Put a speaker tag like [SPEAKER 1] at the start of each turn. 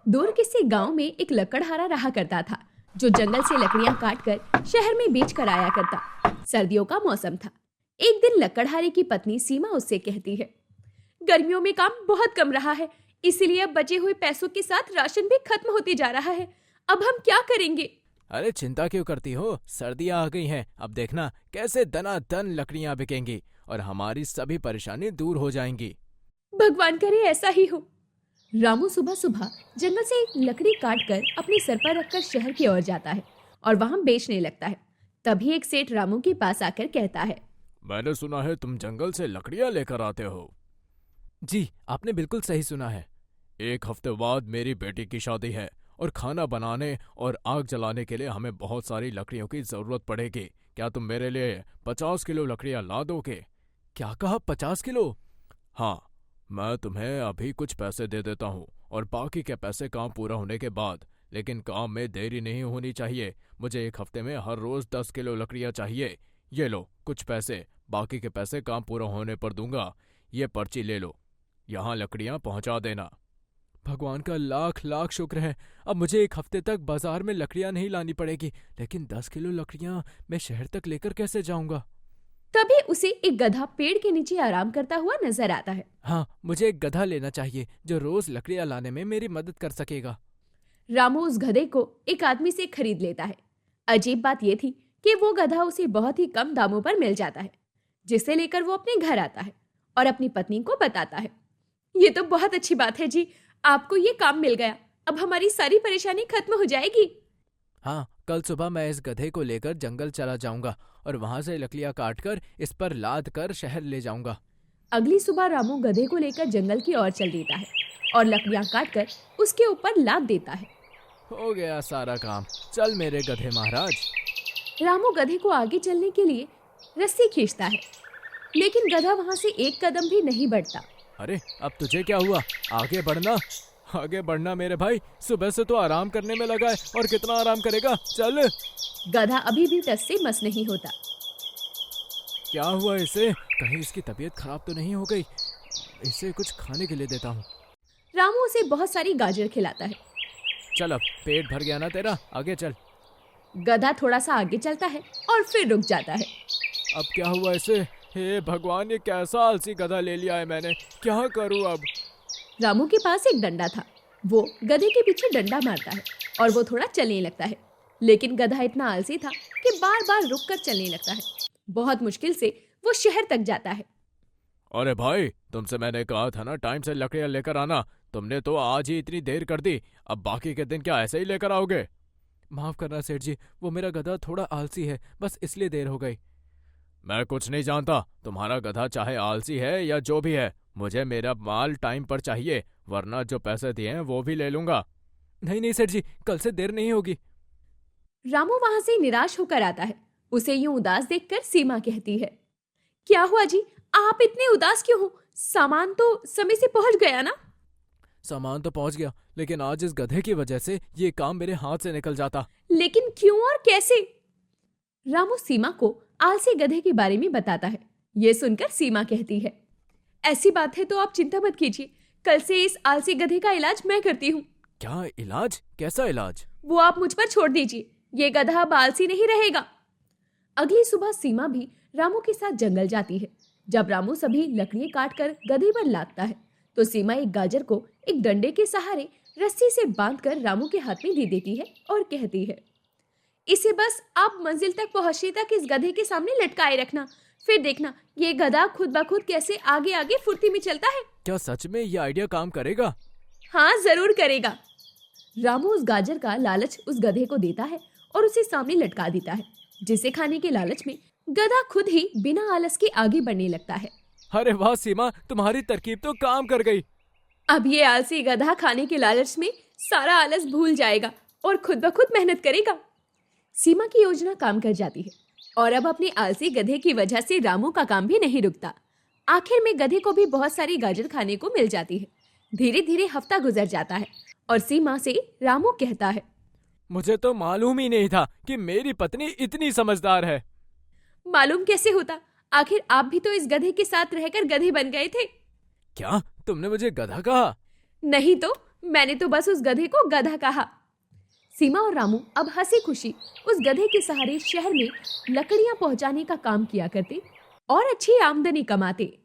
[SPEAKER 1] दूर किसी गांव में एक लकड़हारा रहा करता था, जो जंगल से लकड़ियां काटकर शहर में बेच कर आया करता। सर्दियों का मौसम था। एक दिन लकड़हारे की पत्नी सीमा उससे कहती है, गर्मियों में काम बहुत कम रहा है, इसलिए अब बचे हुए पैसों के साथ राशन भी खत्म होते जा रहा है। अब हम क्या करेंगे?
[SPEAKER 2] अरे चिंता क्यों करती हो, सर्दियाँ आ गई हैं। अब देखना कैसे दनादन लकड़ियाँ बिकेंगी और हमारी सभी परेशानी दूर हो जाएंगी।
[SPEAKER 1] भगवान करे ऐसा ही हो। रामू सुबह सुबह जंगल से एक लकड़ी काटकर अपने सर पर रखकर शहर की ओर जाता है और वहां बेचने लगता है। तभी एक सेठ रामू के पास आकर कहता है,
[SPEAKER 2] मैंने सुना है तुम जंगल से लकड़ियाँ लेकर आते हो। जी, आपने बिल्कुल सही सुना है। एक हफ्ते बाद मेरी बेटी की शादी है और खाना बनाने और आग जलाने के लिए हमें बहुत सारी लकड़ियों की जरूरत पड़ेगी। क्या तुम मेरे लिए 50 किलो लकड़ियाँ ला दोगे? क्या कहा, 50 किलो? हाँ, मैं तुम्हें अभी कुछ पैसे दे देता हूँ और बाकी के पैसे काम पूरा होने के बाद। लेकिन काम में देरी नहीं होनी चाहिए। मुझे एक हफ्ते में हर रोज 10 किलो लकड़ियाँ चाहिए। ये लो कुछ पैसे, बाकी के पैसे काम पूरा होने पर दूंगा। ये पर्ची ले लो, यहाँ लकड़ियाँ पहुँचा देना। भगवान का लाख लाख शुक्र है, अब मुझे एक हफ्ते तक बाजार में लकड़ियाँ नहीं लानी पड़ेगी। लेकिन 10 किलो लकड़ियाँ मैं शहर तक लेकर कैसे जाऊंगा?
[SPEAKER 1] तभी उसे एक गधा पेड़ के नीचे आराम करता हुआ नजर आता है।
[SPEAKER 2] हाँ, मुझे एक गधा लेना चाहिए जो रोज लकड़ियाँ लाने में मेरी मदद कर सकेगा।
[SPEAKER 1] रामू उस गधे को एक आदमी से खरीद लेता है। अजीब बात यह थी कि वो गधा उसे बहुत ही कम दामों पर मिल जाता है, जिसे लेकर वो अपने घर आता है और अपनी पत्नी को बताता है, ये तो बहुत अच्छी बात है जी, आपको ये काम मिल गया, अब हमारी सारी परेशानी खत्म हो जाएगी।
[SPEAKER 2] हाँ, कल सुबह मैं इस गधे को लेकर जंगल चला जाऊंगा और वहां से लकड़ियाँ काटकर इस पर लाद कर शहर ले जाऊंगा।
[SPEAKER 1] अगली सुबह रामू गधे को लेकर जंगल की ओर चल देता है और लकड़ियां काटकर उसके ऊपर लाद देता है।
[SPEAKER 2] हो गया सारा काम, चल मेरे गधे महाराज।
[SPEAKER 1] रामू गधे को आगे चलने के लिए रस्सी खींचता है, लेकिन गधा वहां से एक कदम भी नहीं बढ़ता।
[SPEAKER 2] अरे अब तुझे क्या हुआ? आगे बढ़ना, आगे बढ़ना मेरे भाई। सुबह से तो आराम करने में लगा है और कितना आराम करेगा, चल।
[SPEAKER 1] गधा अभी भी टस से मस नहीं होता।
[SPEAKER 2] क्या हुआ इसे? कहीं इसकी तबीयत खराब तो नहीं हो गई? इसे कुछ खाने के लिए देता हूँ।
[SPEAKER 1] रामू उसे बहुत सारी गाजर खिलाता है।
[SPEAKER 2] चल अब पेट भर गया ना तेरा, आगे चल।
[SPEAKER 1] गधा थोड़ा सा आगे चलता है और फिर रुक जाता है।
[SPEAKER 2] अब क्या हुआ इसे? हे भगवान, ये कैसा आलसी गधा ले लिया है मैंने, क्या करूँ अब?
[SPEAKER 1] रामू के पास एक डंडा था। वो गधे के पीछे डंडा मारता है और वो थोड़ा चलने लगता है, लेकिन गधा इतना आलसी था कि बार बार रुक कर चलने लगता है। बहुत मुश्किल से वो शहर तक जाता है।
[SPEAKER 2] अरे भाई, तुमसे मैंने कहा था ना टाइम से लकड़ियाँ लेकर आना, तुमने तो आज ही इतनी देर कर दी। अब बाकी के दिन क्या ऐसे ही लेकर आओगे? माफ करना सेठ जी, वो मेरा गधा थोड़ा आलसी है, बस इसलिए देर हो गई। मैं कुछ नहीं जानता, तुम्हारा गधा चाहे आलसी है या जो भी है, मुझे मेरा माल टाइम पर चाहिए, वरना जो पैसे दिए हैं वो भी ले लूंगा। नहीं नहीं सेठ जी, कल से देर नहीं होगी।
[SPEAKER 1] रामू वहां से निराश होकर आता है। उसे यूं उदास देखकर सीमा कहती है, क्या हुआ जी, आप इतने उदास क्यों हो? सामान तो समय से पहुंच गया ना?
[SPEAKER 2] सामान तो पहुंच गया, लेकिन आज इस गधे की वजह से ये काम मेरे हाथ से निकल जाता।
[SPEAKER 1] लेकिन क्यों और कैसे? रामू सीमा को आलसी गधे के बारे में बताता है। ये सुनकर सीमा कहती है, ऐसी बात है तो आप चिंता मत कीजिए, कल से इस आलसी गधे का इलाज मैं करती हूँ।
[SPEAKER 2] क्या इलाज? कैसा इलाज?
[SPEAKER 1] वो आप मुझ पर छोड़ दीजिए, ये गधा अब आलसी नहीं रहेगा। अगली सुबह सीमा भी रामू के साथ जंगल जाती है। जब रामू सभी लकड़ियां काटकर गधे पर लादता है, तो सीमा एक गाजर को एक डंडे के सहारे रस्सी से बांधकर रामू के हाथ में दे देती है और कहती है, इसे बस आप मंजिल तक पहुंचने तक इस गधे के सामने लटकाए रखना, फिर देखना ये गधा खुद ब खुद कैसे आगे आगे फुर्ती में चलता है।
[SPEAKER 2] क्या सच में ये आइडिया काम करेगा?
[SPEAKER 1] हाँ, जरूर करेगा। रामू उस गाजर का लालच उस गधे को देता है और उसे सामने लटका देता है, जिसे खाने के लालच में गधा खुद ही बिना आलस के आगे बढ़ने लगता है।
[SPEAKER 2] अरे वाह सीमा, तुम्हारी तरकीब तो काम कर गई।
[SPEAKER 1] अब ये आलसी गधा खाने के लालच में सारा आलस भूल जाएगा और खुद ब खुद मेहनत करेगा। सीमा की योजना काम कर जाती है और अब अपने आलसी गधे की वजह से रामू का काम भी नहीं रुकता। आखिर में गधे को भी बहुत सारी गाजर खाने को मिल जाती है। धीरे धीरे हफ्ता गुजर जाता है और सीमा से रामू कहता है,
[SPEAKER 2] मुझे तो मालूम ही नहीं था कि मेरी पत्नी इतनी समझदार है।
[SPEAKER 1] मालूम कैसे होता, आखिर आप भी तो इस गधे के साथ रहकर गधे बन गए थे।
[SPEAKER 2] क्या तुमने मुझे गधा कहा?
[SPEAKER 1] नहीं तो, मैंने तो बस उस गधे को गधा कहा। सीमा और रामू अब हंसी खुशी उस गधे के सहारे शहर में लकड़ियां पहुंचाने का काम किया करते और अच्छी आमदनी कमाते।